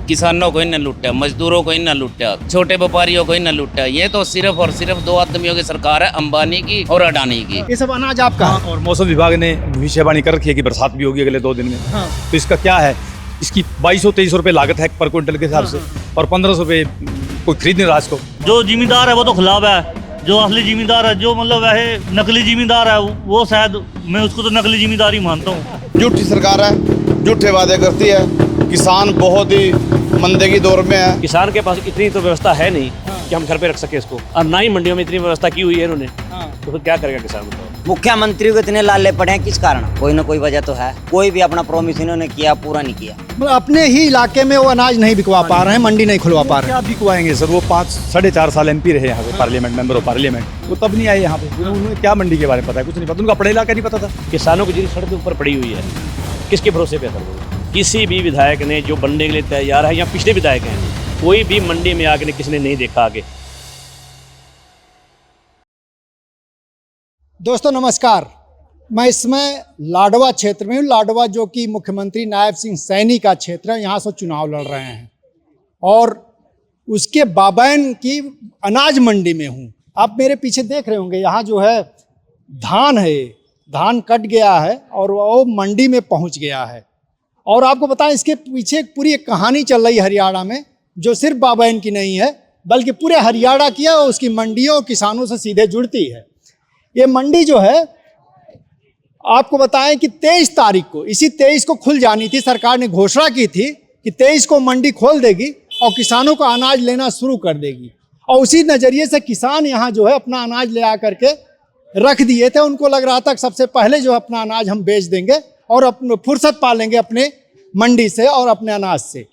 किसानों को ही न लूटा, मजदूरों को ही न लूटा, छोटे व्यापारियों को ही न लूटा। ये तो सिर्फ और सिर्फ दो आदमियों की सरकार है, अंबानी की और अडानी की। ये सब अनाज आपका है? और मौसम विभाग ने भविष्यवाणी कर रखी है कि बरसात भी होगी अगले 2 दिन में। हाँ। तो इसका क्या है, इसकी 2200-2300 रुपये लागत है पर क्विंटल के हिसाब से, और 1500 रुपये कोई खरीद नहीं रहा इसको। जो जिम्मेदार है वो तो खिलाफ है, जो असली जिम्मेदार है, जो मतलब वैसे नकली जिम्मेदार है, वो शायद मैं उसको तो नकली जिम्मेदारी मानता हूँ। झूठी सरकार है, झूठे वादे करती है। किसान बहुत ही मंदे की दौर में है। किसान के पास इतनी तो व्यवस्था है नहीं कि हम घर पे रख सके इसको, और ना ही मंडियों में इतनी व्यवस्था की हुई है इन्होंने। तो फिर क्या करेगा किसान? मुख्यमंत्री को इतने लाले पड़े हैं किस कारण? कोई ना कोई वजह तो है। कोई भी अपना प्रॉमिस इन्होंने किया पूरा नहीं किया। मतलब अपने ही इलाके में वो अनाज नहीं बिकवा पा रहे हैं, मंडी नहीं खुलवा पा रहे हैं। क्या बिकवाएंगे सर? वो 5-4.5 साल MP रहे यहाँ पे, पार्लियामेंट मेंबर ऑफ पार्लियामेंट, वो तब नहीं आए यहाँ पे। उन्हें क्या मंडी के बारे में पता है? कुछ नहीं पता, उनका अपना इलाका नहीं पता था। किसानों की जितनी सड़क के ऊपर पड़ी हुई है, किसके भरोसे पे कर? किसी भी विधायक ने जो बनने के लिए तैयार है, या पिछले विधायक हैं, कोई भी मंडी में आगे किसने नहीं देखा आगे। दोस्तों नमस्कार, मैं इसमें लाडवा क्षेत्र में हूँ। लाडवा जो कि मुख्यमंत्री नायब सिंह सैनी का क्षेत्र है, यहाँ से चुनाव लड़ रहे हैं और उसके बाबैन की अनाज मंडी में हूँ। आप मेरे पीछे देख रहे होंगे, यहाँ जो है धान है, धान कट गया है और वो मंडी में पहुँच गया है। और आपको बताएं, इसके पीछे पूरी एक कहानी चल रही है हरियाणा में, जो सिर्फ बाबैन की नहीं है बल्कि पूरे हरियाणा की है और उसकी मंडियों किसानों से सीधे जुड़ती है। ये मंडी जो है, आपको बताएं कि 23 तारीख को, इसी 23 को खुल जानी थी। सरकार ने घोषणा की थी कि 23 को मंडी खोल देगी और किसानों का अनाज लेना शुरू कर देगी। और उसी नज़रिए से किसान यहाँ जो है अपना अनाज ले आकर के रख दिए थे। उनको लग रहा था कि सबसे पहले जो अपना अनाज हम बेच देंगे और अपने फुर्सत पा लेंगे अपने मंडी से और अपने अनाज से।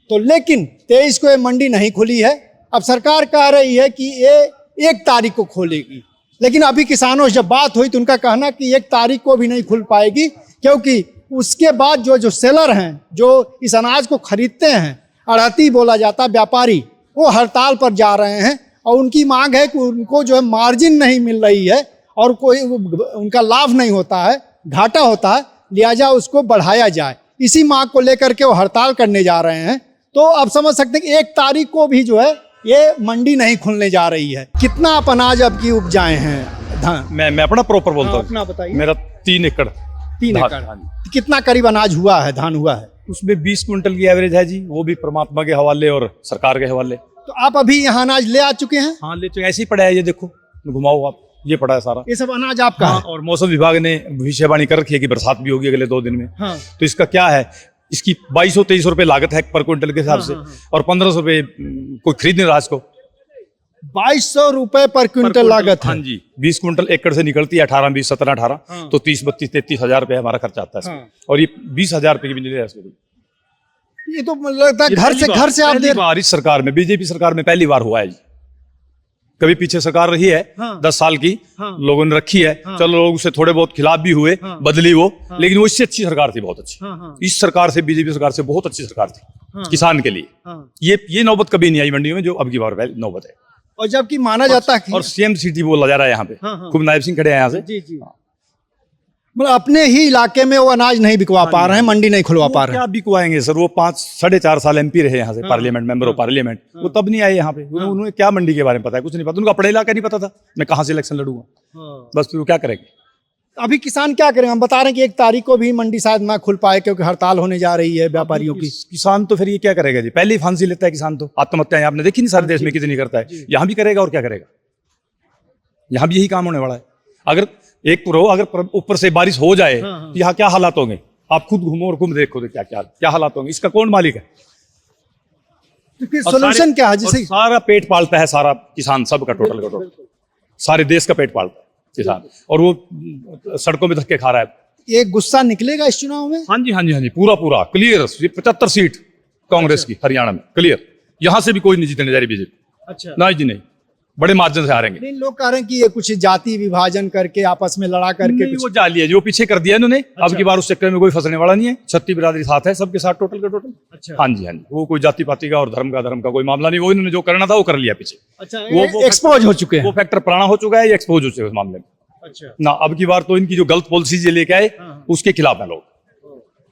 तो लेकिन 23 को ये मंडी नहीं खुली है। अब सरकार कह रही है कि ये 1 तारीख को खोलेगी, लेकिन अभी किसानों से जब बात हुई तो उनका कहना कि 1 तारीख को भी नहीं खुल पाएगी, क्योंकि उसके बाद जो सेलर हैं, जो इस अनाज को खरीदते हैं, अड़हती बोला जाता व्यापारी, वो हड़ताल पर जा रहे हैं और उनकी मांग है कि उनको जो है मार्जिन नहीं मिल रही है और कोई उनका लाभ नहीं होता है, घाटा होता है, लिहाजा उसको बढ़ाया जाए। इसी मांग को लेकर के वो हड़ताल करने जा रहे हैं। तो आप समझ सकते हैं कि 1 तारीख को भी जो है ये मंडी नहीं खुलने जा रही है। कितना आप अनाज अब की उपजाए हैं धान? मैं अपना प्रॉपर बोलता हूँ। अपना बताइए। मेरा 3 एकड़। 3 एकड़। कितना करीब अनाज हुआ है, धान हुआ है? उसमें 20 कुंटल की एवरेज है जी, वो भी परमात्मा के हवाले और सरकार के हवाले। तो आप अभी यहाँ अनाज ले आ चुके हैं? हाँ, ले चुके। ऐसे ही पड़ा है, ये देखो, घुमाओ आप, ये पड़ा है सारा। ये सब अनाज आपका है? और मौसम विभाग ने भविष्यवाणी कर रखी है कि बरसात भी होगी अगले 2 दिन में। हाँ। तो इसका क्या है, इसकी 2200-2300 रुपये लागत है पर क्विंटल के हिसाब से, और 1500 रुपये कोई खरीद नहीं रहा इसको। 2200 रुपए पर क्विंटल लागत है? हाँ जी, 20 कुंटल एकड़ से निकलती है, 18, 20, 17, 18, तो 30-32-33 हजार रुपये हमारा खर्चा आता है इसमें। और ये 20,000 रुपये की भी नहीं है इसको। ये तो लगता है घर से आप दे। बार इस सरकार में, बीजेपी सरकार में पहली बार हुआ है जी। कभी पीछे सरकार रही है 10 साल की, लोगों ने रखी है, चलो लोग उससे थोड़े बहुत खिलाफ भी हुए, बदली वो, लेकिन वो इससे अच्छी सरकार थी, बहुत अच्छी। इस सरकार से, बीजेपी सरकार से बहुत अच्छी सरकार थी किसान के लिए। ये नौबत कभी नहीं आई मंडियों में जो अब की बार नौबत है। और जबकि माना जाता है, और CM सिटी बोला जा रहा है यहाँ पे, खूब नायब सिंह खड़े हैं यहाँ से। जी। मतलब अपने ही इलाके में वो अनाज नहीं बिकवा पा रहे हैं, मंडी नहीं खुलवा पा रहे हैं। क्या बिकवाएंगे सर? वो 5-4.5 साल MP रहे यहाँ से, पार्लियामेंट मेंबर ऑफ पार्लियामेंट, वो तब नहीं आए यहाँ पे। उन्हें क्या मंडी के बारे में पता है? कुछ नहीं पता, उनका अपना इलाका नहीं पता था। मैं कहाँ से इलेक्शन लड़ूंगा? बस फिर वो क्या करेंगे? अभी किसान क्या करेंगे? हम बता रहे हैं कि 1 तारीख को भी मंडी शायद ना खुल पाए क्योंकि हड़ताल होने जा रही है व्यापारियों की। किसान तो फिर ये क्या करेगा जी? पहले ही फांसी लेता है किसान तो। आत्महत्याएं आपने देखी नहीं सारे देश में कितनी करता है, यहाँ भी करेगा। और क्या करेगा? यहाँ भी यही काम होने वाला है। अगर अगर ऊपर से बारिश हो जाए तो यहाँ क्या हालात होंगे? आप खुद घूमो और खुद देखो क्या हालात होंगे। इसका कौन मालिक है? तो फिर सोल्यूशन क्या है? जैसे सारा पेट पालता है, सारा किसान, सबका टोटल का टोटल, सारे देश का पेट पालता है किसान, और वो सड़कों में धक्के खा रहा है। एक गुस्सा निकलेगा इस चुनाव में? हाँ जी, पूरा क्लियर। 75 सीट कांग्रेस की हरियाणा में क्लियर। यहाँ से भी कोई नहीं जीतने जा रही बीजेपी। अच्छा। नहीं जी, नहीं, बड़े मार्जिन से हारेंगे। लोग कह रहे हैं कि ये कुछ जाति विभाजन करके आपस में लड़ा करके वो जाली है जो पीछे कर दिया इन्होंने। अब की बार उस चक्कर में कोई फंसने वाला नहीं है। 36 बिरादरी साथ है, सबके साथ टोटल का टोटल। अच्छा। हाँ जी, वो कोई जाति पाति का और धर्म का कोई मामला नहीं। वो इन्होंने जो करना था वो कर लिया पीछे। अच्छा, वो एक्सपोज हो चुके हैं। वो फैक्टर पुराना हो चुका है, ये एक्सपोज हो चुके हैं उस मामले में। अच्छा ना, अब की बार तो इनकी जो गलत पॉलिसीज लेके आए उसके खिलाफ है लोग।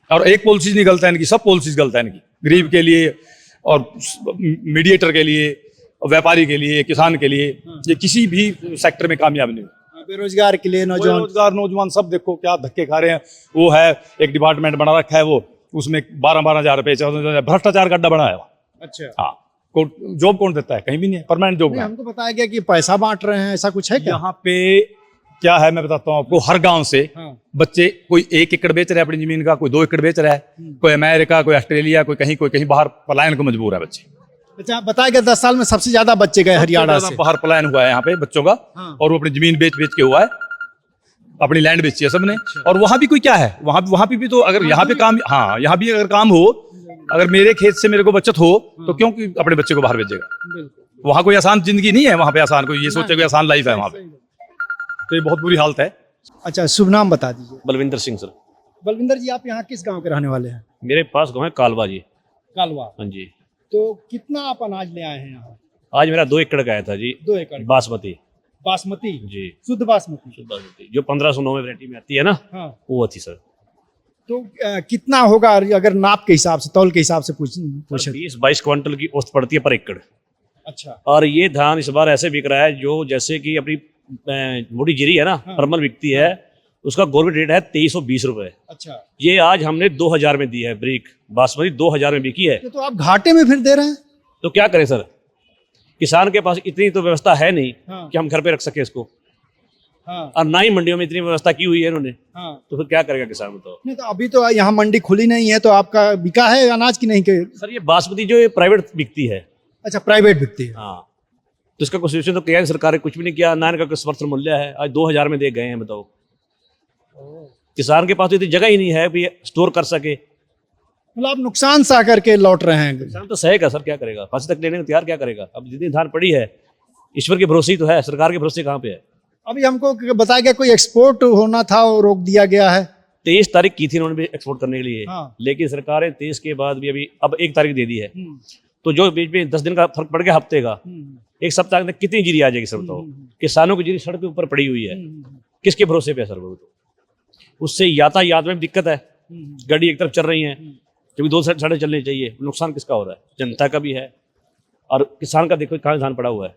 और एक पॉलिसीज नहीं गलत है इनकी, सब पॉलिसीज गलत है इनकी। गरीब के लिए और मीडिएटर के लिए, व्यापारी के लिए, किसान के लिए, ये किसी भी सेक्टर में कामयाब नहीं हुए। बेरोजगार के लिए नौजवान, बेरोजगार नौजवान सब देखो क्या धक्के खा रहे हैं। वो है एक डिपार्टमेंट बना रखा है, वो उसमें 12-12 हजार रुपए, 14,000 भ्रष्टाचार का अड्डा बना है। अच्छा, हाँ, जॉब कौन देता है? कहीं भी नहीं है, परमानेंट जॉब है। हमको बताया गया कि पैसा बांट रहे हैं, ऐसा कुछ है क्या? यहाँ पे क्या है मैं बताता हूँ आपको। हर गांव से बच्चे, कोई 1 एकड़ बेच रहा है अपनी जमीन का, कोई 2 एकड़ बेच रहा है, कोई अमेरिका, कोई ऑस्ट्रेलिया, कोई कहीं बाहर पलायन को मजबूर है बच्चे। अच्छा, बताया गया 10 साल में सबसे ज्यादा बच्चे गए हरियाणा से, बाहर पलायन हुआ है यहाँ पे बच्चों का। और वो अपनी जमीन बेच बेच के हुआ है, अपनी लैंड बेची है सबने। और वहां भी कोई क्या है, वहां पे भी तो अगर यहाँ पे काम, हाँ यहाँ भी अगर काम हो, अगर मेरे खेत से मेरे को बचत हो तो क्यों कि अपने बच्चे को बाहर भेजेगा? वहां कोई आसान जिंदगी नहीं है, वहां पे आसान कोई ये सोचे कोई आसान लाइफ है वहां पे, तो ये बहुत बुरी हालत है। अच्छा, शुभ नाम बता दीजिए। बलविंदर सिंह सर। बलविंदर जी, आप यहाँ किस गांव के रहने वाले हैं? मेरे पास गाँव है कालवा जी। कालवा। हाँ जी। तो कितना आप अनाज ले आए हैं यहाँ? आज मेरा 2 एकड़ का आया था जी। 2 एकड़ बासमती बासमती जी, शुद्ध बासमती जो 1509 वैरायटी में आती है ना, हाँ। वो थी सर। तो कितना होगा अगर नाप के हिसाब से, तौल के हिसाब से पूछे? 20-22 क्विंटल की औसत पड़ती है पर एकड़। अच्छा। और ये धान इस बार ऐसे बिक रहा है जो जैसे कि अपनी मोटी जीरी है ना, परमल बिकती है, उसका गवर्नमेंट रेट है 2320 रुपए। अच्छा, ये आज हमने 2000 में दी है ब्रीक बासमती, 2000 में बिकी है। तो आप घाटे में फिर दे रहे हैं? तो क्या करें सर, किसान के पास इतनी तो व्यवस्था है नहीं कि हम घर पे रख सके इसको, और ना ही मंडियों में इतनी व्यवस्था की हुई है इन्होंने। तो फिर क्या करेगा किसान? बताओ। नहीं, तो अभी तो यहाँ मंडी खुली नहीं है, तो आपका बिका है अनाज की नहीं? के सर ये बासमती जो प्राइवेट बिकती है। अच्छा, प्राइवेट बिकती है। हाँ, तो इसका कोई सोल्यूशन तो केंद्र सरकार ने कुछ भी नहीं किया, ना इनका कोई समर्थन मूल्य है। आज 2000 में दे गए हैं, बताओ। किसान के पास तो इतनी जगह ही नहीं है भी स्टोर कर सके। मतलब आप नुकसान सा करके लौट रहे हैं। किसान तो सहेगा सर, क्या करेगा? फांसी तक लेने को तैयार, क्या करेगा? अब जितनी धान पड़ी है, ईश्वर के भरोसे ही तो है, सरकार के भरोसे कहाँ पे है? अभी हमको बताया गया कोई एक्सपोर्ट होना था, वो रोक दिया गया है। 23 तारीख की थी उन्होंने भी एक्सपोर्ट करने के लिए। हाँ। लेकिन सरकार ने 23 के बाद भी अभी अब 1 तारीख दे दी है। तो जो बीच में 10 दिन का फर्क पड़ गया, हफ्ते का, 1 सप्ताह में कितनी जीरी आ जाएगी सर? बताओ। किसानों की जीरी सड़क के ऊपर पड़ी हुई है, किसके भरोसे पे है सर? वो तो उससे यातायात में दिक्कत है, गाड़ी एक तरफ चल रही है, क्योंकि 2 सड़कें चलनी चाहिए। नुकसान किसका हो रहा है? जनता का भी है, और किसान का देखो कहाँ धान पड़ा हुआ है।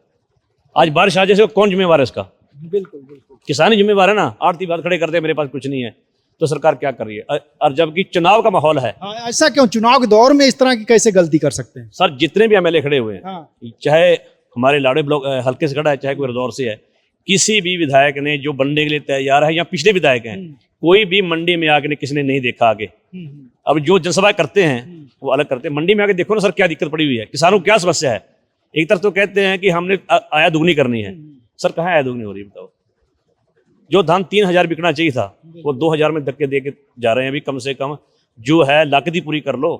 आज बारिश आ जैसे कौन जिम्मेवार है इसका? बिल्कुल बिल्कुल, किसान ही जिम्मेवार है ना। आड़ती बात खड़े करते हैं, मेरे पास कुछ नहीं है, तो सरकार क्या कर रही है? और जबकि चुनाव का माहौल है। हाँ, ऐसा क्यों? चुनाव के दौर में इस तरह की कैसे गलती कर सकते हैं? सर जितने भी एमएलए खड़े हुए हैं, हाँ। चाहे हमारे लाड़े ब्लॉक हल्के से खड़ा है, चाहे कोई रदौर से है, किसी भी विधायक ने जो बनने के लिए तैयार है, या पिछले विधायक हैं, कोई भी मंडी में आके किसी ने नहीं देखा आगे। अब जो जनसभा करते हैं वो अलग करते हैं, मंडी में आके देखो ना सर क्या दिक्कत पड़ी हुई है, किसानों को क्या समस्या है। एक तरफ तो कहते हैं कि हमने आया दुगनी करनी है, सर कहाँ आया दुगनी हो रही है? बताओ। जो धान 3000 बिकना चाहिए था, वो 2000 में धक्के दे के जा रहे हैं। अभी कम से कम जो है लाकती पूरी कर लो,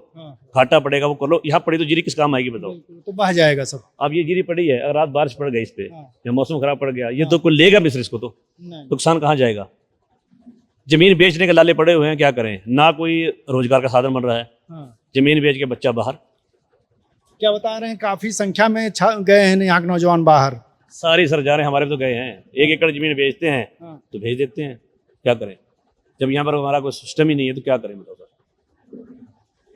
घाटा पड़ेगा वो कर लो। यहाँ पड़ी तो जीरी किस काम आएगी? बताओ। तो बह जाएगा सब। अब ये जीरी पड़ी है, अगर रात बारिश पड़ गई इस पे, या मौसम खराब पड़ गया, ये तो कोई लेगा मिस्र इसको, तो नुकसान कहाँ जाएगा? जमीन बेचने के लाले पड़े हुए हैं, क्या करें? ना कोई रोजगार का साधन बन रहा है, जमीन बेच के बच्चा बाहर। क्या बता रहे हैं, काफी संख्या में गए हैं यहाँ के नौजवान बाहर। सारी सर जा रहे हैं, हमारे तो गए हैं। 1 एकड़ जमीन बेचते हैं तो भेज देते हैं, क्या करें? जब यहाँ पर हमारा कोई सिस्टम ही नहीं है तो क्या करें? बताओ सर।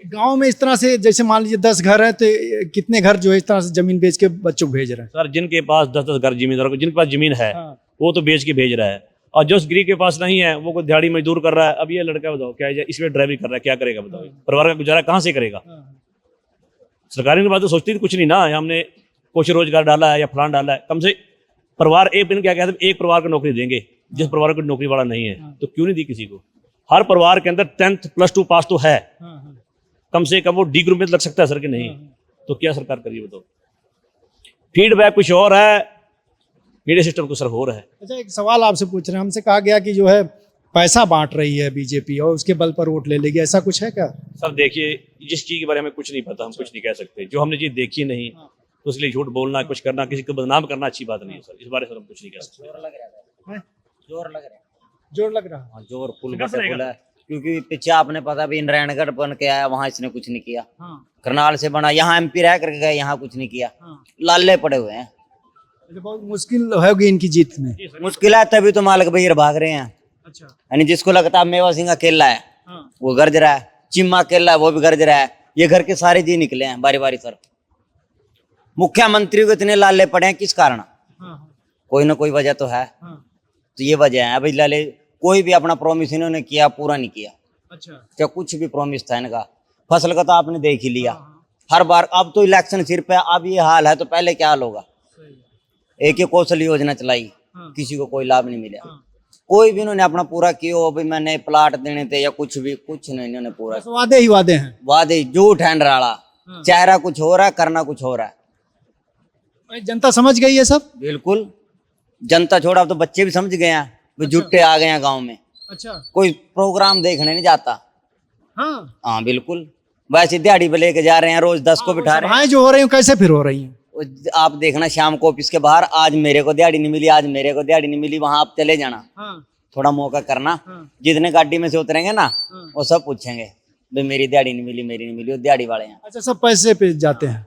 गांव में इस तरह से, जैसे मान लीजिए 10 घर है, तो कितने घर जो है इस तरह से जमीन बेच के बच्चों को भेज रहे हैं? सर जिनके पास 10-10 घर जमींदारों को, जिनके पास जमीन है, वो तो बेच के भेज रहा है, और जो गरीब के पास नहीं है वो कोई दिहाड़ी मजदूर कर रहा है। अब ये लड़का बताओ क्या है, इसमें ड्राइवरी कर रहा है, क्या करेगा? बताओ। परिवार का गुजारा कहाँ से करेगा? सरकार की बात तो सोचती थी कुछ नहीं ना, हमने कुछ रोजगार डाला है या फलान डाला है। कम से परिवार एक दिन क्या कहते हैं, एक परिवार को नौकरी देंगे, जिस परिवार को नौकरी वाला नहीं है तो क्यों नहीं दी किसी को? हर परिवार के अंदर 10th +2 पास तो है, कम से कम वो डी ग्रुप में लग सकता है सर कि नहीं? तो क्या सरकार करिए? बताओ। फीडबैक कुछ और है, मीडिया सिस्टम कुछ सर हो रहा है। अच्छा, एक सवाल आपसे पूछ रहे हैं, हमसे कहा गया कि जो है पैसा बांट रही है बीजेपी और उसके बल पर वोट ले लेगी, ऐसा कुछ है क्या? सर देखिए, जिस चीज़ के बारे में कुछ नहीं पता, हम कुछ नहीं कह सकते। जो हमने चीज़ देखी नहीं तो इसलिए झूठ बोलना, कुछ करना, किसी को बदनाम करना अच्छी बात नहीं है सर। इस बारे में हम कुछ नहीं कह सकते। जोर लग रहा है। जोर लग रहा है। हाँ, जोर फुल है, क्योंकि पीछे आपने पता भी नारायणगढ़ बन के आया, वहां इसने कुछ नहीं किया। करनाल से बना, यहाँ एमपी रह करके गए, यहाँ कुछ नहीं किया। लाले पड़े हुए हैं। बहुत मुश्किल होगी इनकी जीत में। मुश्किल है, तभी तो मालिक भैया भाग रहे हैं। अच्छा। यानी जिसको लगता है मेवा सिंह अकेला है वो गर्ज रहा है, चिम्मा अकेला है वो भी गर्ज रहा है, ये घर के सारे जी निकले हैं बारी बारी सर। मुख्यमंत्री को इतने लाले पड़े हैं किस कारण? कोई ना कोई वजह तो है। तो ये वजह है। अभी लाले कोई भी अपना प्रॉमिस इन्होंने किया पूरा नहीं किया। अच्छा, क्या कुछ भी प्रॉमिस था इनका? फसल का तो आपने देख ही लिया हर बार। अब तो इलेक्शन सिर पे, अब ये हाल है तो पहले क्या हाल होगा? एक ही कौशल योजना चलाई, किसी को कोई लाभ नहीं मिला। कोई भी इन्होंने अपना पूरा किया अभी मैंने प्लाट देने थे या कुछ भी, कुछ नहीं इन्होंने पूरा। वादे ही वादे हैं। वादे झूठ है निराला। चेहरा कुछ हो रहा है, करना कुछ हो रहा है। जनता समझ गई है सब। बिल्कुल, जनता छोड़ा, अब तो बच्चे भी समझ गए हैं। जुट्टे आ गए हैं गांव में। अच्छा, कोई प्रोग्राम देखने नहीं जाता। हाँ बिल्कुल, वैसे दिहाड़ी पे लेके जा रहे हैं, रोज 10 को बिठा रहे हैं। जो हो रही हैं कैसे फिर हो रही हैं? आप देखना शाम को ऑफिस के बाहर, आज मेरे को दिहाड़ी नहीं मिली, आज मेरे को दिहाड़ी नहीं मिली। वहां आप चले जाना, थोड़ा मौका करना। जितने गाड़ी में से उतरेंगे ना, वो सब पूछेंगे भाई मेरी दिहाड़ी नहीं मिली, मेरी नहीं मिली। वो दिहाड़ी वाले हैं। अच्छा, सब पैसे पे जाते हैं।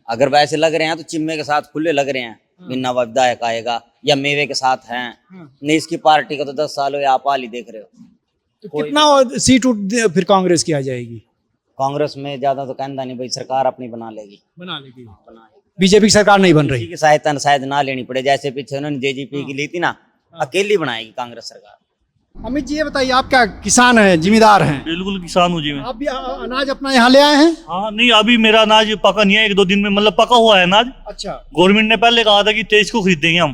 अगर वैसे लग रहे हैं तो चिम्मे के साथ खुले लग रहे हैं, बिना विधायक आएगा या मेवे के साथ हैं। नहीं, इसकी पार्टी का तो 10 साल हुए, आप हाल ही देख रहे हो। तो कितना सीट फिर कांग्रेस की आ जाएगी? कांग्रेस में ज्यादा तो कहना नहीं भाई, सरकार अपनी बना लेगी। बीजेपी की सरकार नहीं बन रही। की सहायता शायद ना लेनी पड़े, जैसे पीछे उन्होंने जेजेपी की ली थी ना, अकेली बनाएगी कांग्रेस सरकार। अमित जी ये बताइए, आप क्या किसान हैं, जिम्मेदार हैं? बिल्कुल किसान हूँ जी मैं। आप भी अनाज अपना यहाँ ले आए हैं? हाँ नहीं, अभी मेरा अनाज पका नहीं है, 1-2 दिन में मतलब पका हुआ है अनाज। अच्छा, गवर्नमेंट ने पहले कहा था कि 23 को खरीदेंगे हम,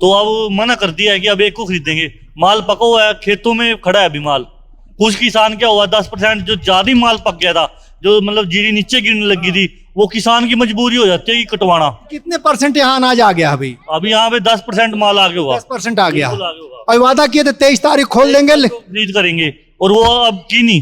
तो अब मना कर दिया है कि अब 1 को खरीदेंगे। माल पका हुआ है, खेतों में खड़ा है अभी माल। कुछ किसान क्या हुआ, 10% जो ज्यादा माल पक गया था, जो मतलब जीरी नीचे गिरने लगी थी, वो किसान की मजबूरी हो जाती है कि कटवाना। कितने % यहाँ अनाज आ गया? अभी यहाँ पे 10% माल आगे हुआ, 10% आ गया। बिल्कुल आगे होगा। और वादा किए थे 23 तारीख खोल देंगे, खरीद करेंगे, और वो अब की नहीं।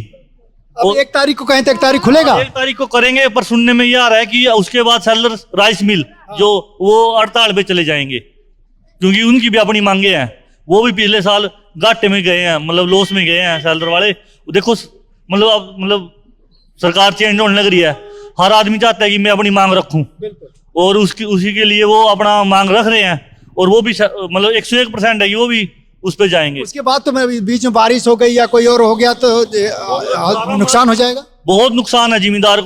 अब 1 तारीख को कहें तो 1 तारीख खुलेगा। 1 तारीख को करेंगे, पर सुनने में ये आ रहा है कि उसके बाद सेलर राइस मिल जो वो हड़ताल पे चले जाएंगे, क्योंकि उनकी भी अपनी मांगे हैं। वो भी पिछले साल घाटे में गए हैं, मतलब लॉस में गए हैं सेलर वाले। देखो मतलब अब मतलब सरकार चेंज होने लग रही है, हर आदमी चाहता है कि मैं अपनी मांग रखूं, और उसी के लिए वो अपना मांग रख रहे हैं। और वो भी मतलब 101% है कि वो भी उस पे जाएंगे। उसके बाद तो बीच में बारिश हो गई या कोई और हो गया तो नुकसान हो जाएगा। बहुत नुकसान है जिमींदार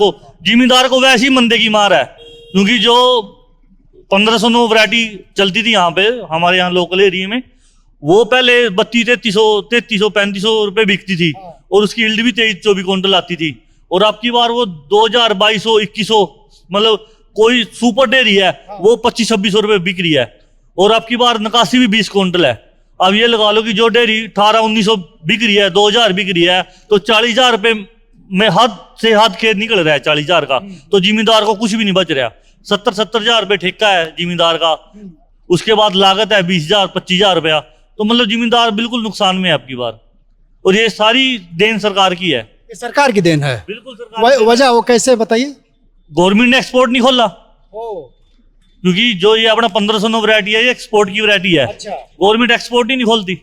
को वैसे ही मंदे की मार है, क्योंकि जो 1509 वैरायटी चलती थी यहाँ पे हमारे यहाँ लोकल एरिया में, वो पहले 3200, 3300, 3500 रुपए बिकती थी, और उसकी यील्ड भी 23-24 क्विंटल आती थी। और अब की बार वो 2000, 2200, 2100, मतलब कोई सुपर डेयरी है वो 2500-2600 रुपए बिक रही है। और अब की बार नकासी भी 20 क्विंटल है। अब ये लगा लो कि जो डेयरी 1800-1900 बिक रही है, 2000 बिक रही है, तो 40,000 रुपए में हद से हद खेत निकल रहा है 40,000 का। तो जिमींदार को कुछ भी नहीं बच रहा। 70,000 रुपए ठेका है जिमींदार का, उसके बाद लागत है 20,000, 25,000 रुपया। तो मतलब जिमींदार बिल्कुल नुकसान में है आपकी बार, और ये सारी देन सरकार की है। ये सरकार की देन है? बिल्कुल सरकार। वजह वो कैसे बताइए? गवर्नमेंट ने एक्सपोर्ट नहीं खोला, क्योंकि जो ये अपना 1509 वैरायटी है, ये एक्सपोर्ट की वैरायटी है। अच्छा, गवर्नमेंट एक्सपोर्ट ही नहीं खोलती।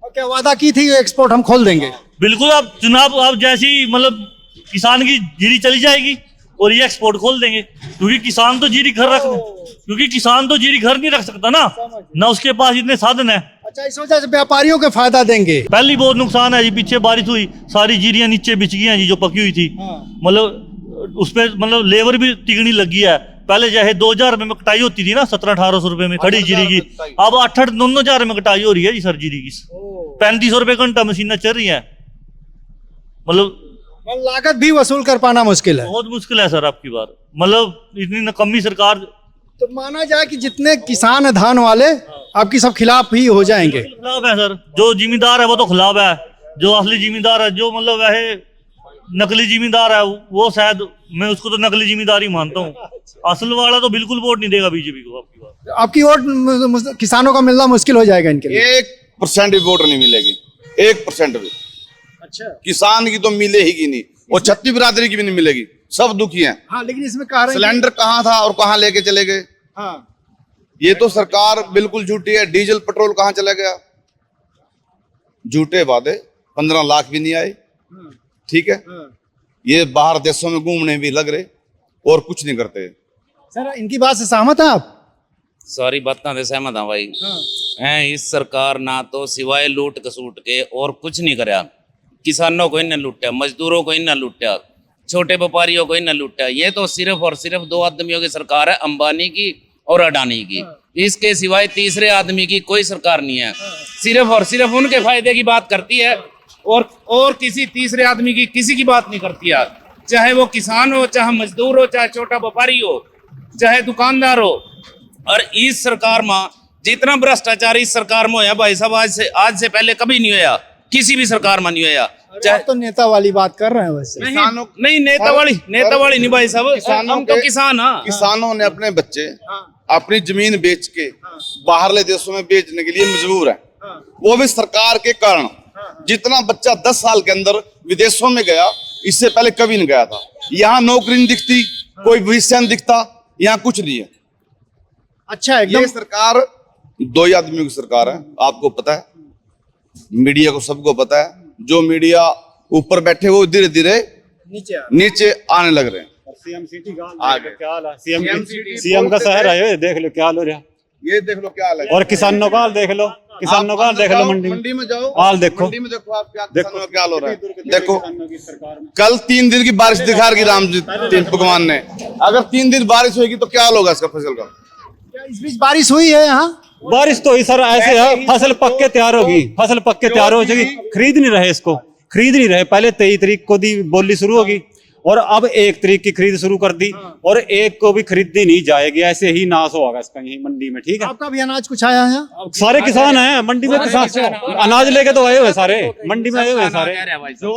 और क्या वादा की थी एक्सपोर्ट हम खोल देंगे? बिल्कुल, अब चुनाव अब जैसी मतलब किसान की जीरी चली जाएगी और ये एक्सपोर्ट खोल देंगे, क्योंकि किसान तो जीरी घर नहीं रख सकता ना उसके पास इतने साधन है। अच्छा, इस वजह से व्यापारियों को फायदा देंगे। पहली बहुत नुकसान है जी, पीछे बारिश हुई, सारी जीरियां नीचे बिछ गई हैं जी, जो पकी हुई थी। मतलब उसपे मतलब लेबर भी तिगनी लगी है। पहले चाहे 2000 रुपए में कटाई होती थी ना, 1700-1800 रुपए में खड़ी जीरी की, अब 8-9 में कटाई हो रही है जी सर जीरी की। 3500 रुपए घंटा मशीनें चल रही है। मतलब लागत भी वसूल कर पाना मुश्किल है। बहुत मुश्किल है सर आपकी बार, मतलब इतनी नकम्मी सरकार। तो माना जाए कि जितने किसान है धान वाले, आपकी सब खिलाफ ही हो जाएंगे। खिलाफ है सर, जो जिम्मेदार है वो तो खिलाफ है। जो असली जिम्मेदार है, जो मतलब वैसे नकली जिम्मेदार है, वो शायद मैं उसको तो नकली जिम्मेदारी मानता हूँ। असल वाला तो बिल्कुल वोट नहीं देगा बीजेपी को आपकी बार। आपकी वोट किसानों का मिलना मुश्किल हो जाएगा इनके लिए। 1% भी वोट नहीं मिलेगी, 1% भी। अच्छा, किसान की तो मिले ही नहीं, और छत्ती बिरादरी की भी नहीं मिलेगी, सब दुखी हैं। हाँ, लेकिन इसमें कह रहे हैं सिलेंडर कहाँ था और कहाँ लेके चले गए। हाँ, ये तो सरकार बिल्कुल झूठी है। डीजल पेट्रोल कहाँ चला गया? झूठे वादे, 15 लाख भी नहीं आए। ठीक है, ये बाहर देशों में घूमने भी लग रहे और कुछ नहीं करते। सर, इनकी बात से सहमत है आप? सारी बातें से सहमत हूं भाई। हैं इस सरकार ना तो सिवाय लूट कसूट के और कुछ नहीं कराया। किसानों को इन्हें लूटा, मजदूरों को इन्हें लूटा, छोटे व्यापारियों को ही न लूटा। ये तो सिर्फ और सिर्फ दो आदमियों की सरकार है, अंबानी की और अडानी की। इसके सिवाय तीसरे आदमी की कोई सरकार नहीं है। सिर्फ और सिर्फ उनके फायदे की बात करती है और किसी तीसरे आदमी की किसी की बात नहीं करती है। चाहे वो किसान हो, चाहे मजदूर हो, चाहे छोटा व्यापारी हो, चाहे दुकानदार हो। और इस सरकार में जितना भ्रष्टाचार इस सरकार में होया भाई साहब, आज से पहले कभी नहीं होया, किसी भी सरकार में नहीं होया। आप तो नेता वाली बात कर रहे हैं वैसे। नहीं नेता वाली नहीं भाई साहब, हम तो किसान हैं। किसानों ने अपने बच्चे अपनी जमीन बेच के बाहरले देशों में बेचने के लिए मजबूर है, वो भी सरकार के कारण। जितना बच्चा 10 साल के अंदर विदेशों में गया, इससे पहले कभी नहीं गया था। यहाँ नौकरी नहीं दिखती, कोई भविष्य नहीं दिखता, यहाँ कुछ नहीं है। अच्छा, ये सरकार दो ही आदमियों की सरकार है, आपको पता है, मीडिया को सबको पता है। जो मीडिया ऊपर बैठे वो धीरे धीरे नीचे आने लग रहे हैं। सीएम सिटी क्या हाल है? सीएम का शहर है, देख लो क्या हाल हो रहा है। ये देख लो क्या हाल है। और किसानों का हाल देख लो, किसानों का हाल देख लो। मंडी में जाओ, हाल देखो, मंडी में देखो आप किसानों का क्या हाल हो रहा है। देखो कल 3 दिन की बारिश दिखा रही राम जी भगवान ने। अगर 3 दिन बारिश होगी तो क्या हाल होगा इसका फसल का? इस बीच बारिश हुई है यहाँ? बारिश तो ही सर ऐसे है, फसल पक के तैयार होगी, फसल पक के तैयार हो जाएगी। खरीद नहीं रहे इसको, खरीद नहीं रहे। पहले 23 तारीख को दी बोली शुरू होगी और अब 1 तारीख की खरीद शुरू कर दी और 1 को भी खरीदी नहीं जाएगी। ऐसे ही नाश होगा इसका यही मंडी में। ठीक है, आपका भी अनाज कुछ आया है? सारे किसान हैं मंडी में, किसान अनाज लेके तो आए हुए सारे, मंडी में आए हुए सारे।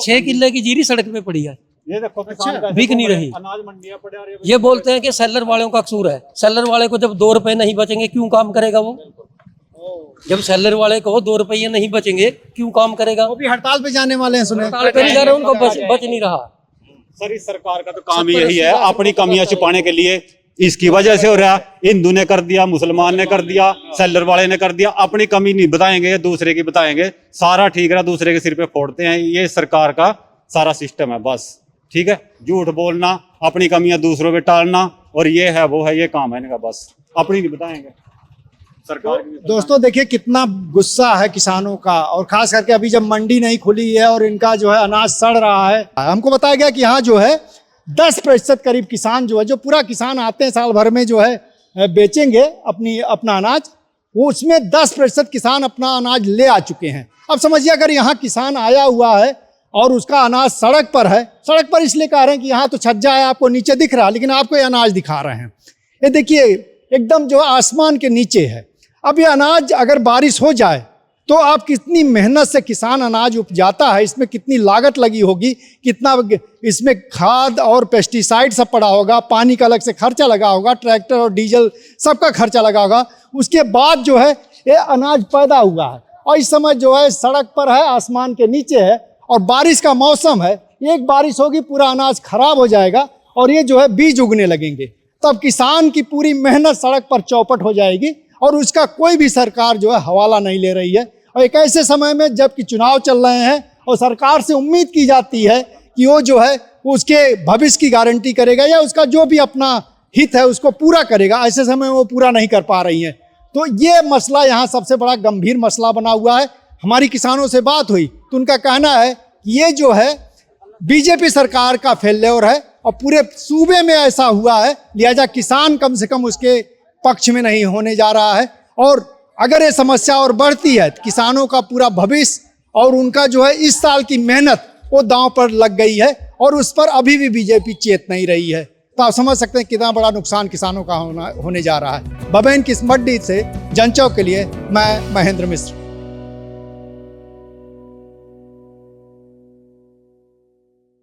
6 किले की जीरी सड़क पे पड़ी है, ये देखो किसान का बिक नहीं रही। अनाज मंडियां पड़े आ रही है। ये बोलते हैं कि सेलर वालों का कसूर है। सेलर वाले को जब 2 रुपए नहीं बचेंगे क्यों काम करेगा वो? जब सेलर वाले को 2 रुपये नहीं बचेंगे क्यों काम करेगा? वो भी हड़ताल पे जाने वाले हैं, सुने। हड़ताल पे नहीं जा रहे, उनको बच नहीं रहा। सर इस सरकार का तो काम ही यही है, अपनी कमियां छुपाने के लिए। इसकी वजह से हो रहा है, हिंदू ने कर दिया, मुसलमान ने कर दिया, सेलर वाले ने कर दिया। अपनी कमी नहीं बताएंगे, दूसरे की बताएंगे। सारा ठीक रहा, दूसरे के सिर पे फोड़ते हैं। ये सरकार का सारा सिस्टम है बस। ठीक है, झूठ बोलना, अपनी कमियां दूसरों पे टालना, और ये है वो है, ये काम है इनका बस। अपनी नहीं बताएंगे सरकार की। दोस्तों देखिए कितना गुस्सा है किसानों का, और खास करके अभी जब मंडी नहीं खुली है और इनका जो है अनाज सड़ रहा है। हमको बताया गया कि यहाँ जो है 10% करीब किसान जो है, जो पूरा किसान आते हैं साल भर में जो है बेचेंगे अपना अनाज, वो उसमें 10% किसान अपना अनाज ले आ चुके हैं। अब समझिए अगर यहाँ किसान आया हुआ है और उसका अनाज सड़क पर है, सड़क पर इसलिए कह रहे हैं कि यहाँ तो छज्जा है, आपको नीचे दिख रहा है, लेकिन आपको ये अनाज दिखा रहे हैं। ये देखिए एकदम जो आसमान के नीचे है। अब ये अनाज अगर बारिश हो जाए तो आप कितनी मेहनत से किसान अनाज उपजाता है, इसमें कितनी लागत लगी होगी, कितना इसमें खाद और पेस्टिसाइड सब पड़ा होगा, पानी का अलग से खर्चा लगा होगा, ट्रैक्टर और डीजल सबका खर्चा लगा होगा। उसके बाद जो है ये अनाज पैदा हुआ है और इस समय जो है सड़क पर है, आसमान के नीचे है और बारिश का मौसम है। एक बारिश होगी पूरा अनाज खराब हो जाएगा और ये जो है बीज उगने लगेंगे। तब किसान की पूरी मेहनत सड़क पर चौपट हो जाएगी और उसका कोई भी सरकार जो है हवाला नहीं ले रही है। और एक ऐसे समय में जबकि चुनाव चल रहे हैं और सरकार से उम्मीद की जाती है कि वो जो है उसके भविष्य की गारंटी करेगा या उसका जो भी अपना हित है उसको पूरा करेगा, ऐसे समय वो पूरा नहीं कर पा रही है। तो ये मसला यहाँ सबसे बड़ा गंभीर मसला बना हुआ है। हमारी किसानों से बात हुई तो उनका कहना है कि ये जो है बीजेपी सरकार का फेल्योर है और पूरे सूबे में ऐसा हुआ है, लिहाजा किसान कम से कम उसके पक्ष में नहीं होने जा रहा है। और अगर ये समस्या और बढ़ती है तो किसानों का पूरा भविष्य और उनका जो है इस साल की मेहनत वो दांव पर लग गई है और उस पर अभी भी बीजेपी चेत नहीं रही है। तो आप समझ सकते हैं कितना बड़ा नुकसान किसानों का होने जा रहा है। बबेन किस्मत डी से जनचौक के लिए मैं महेंद्र मिश्र।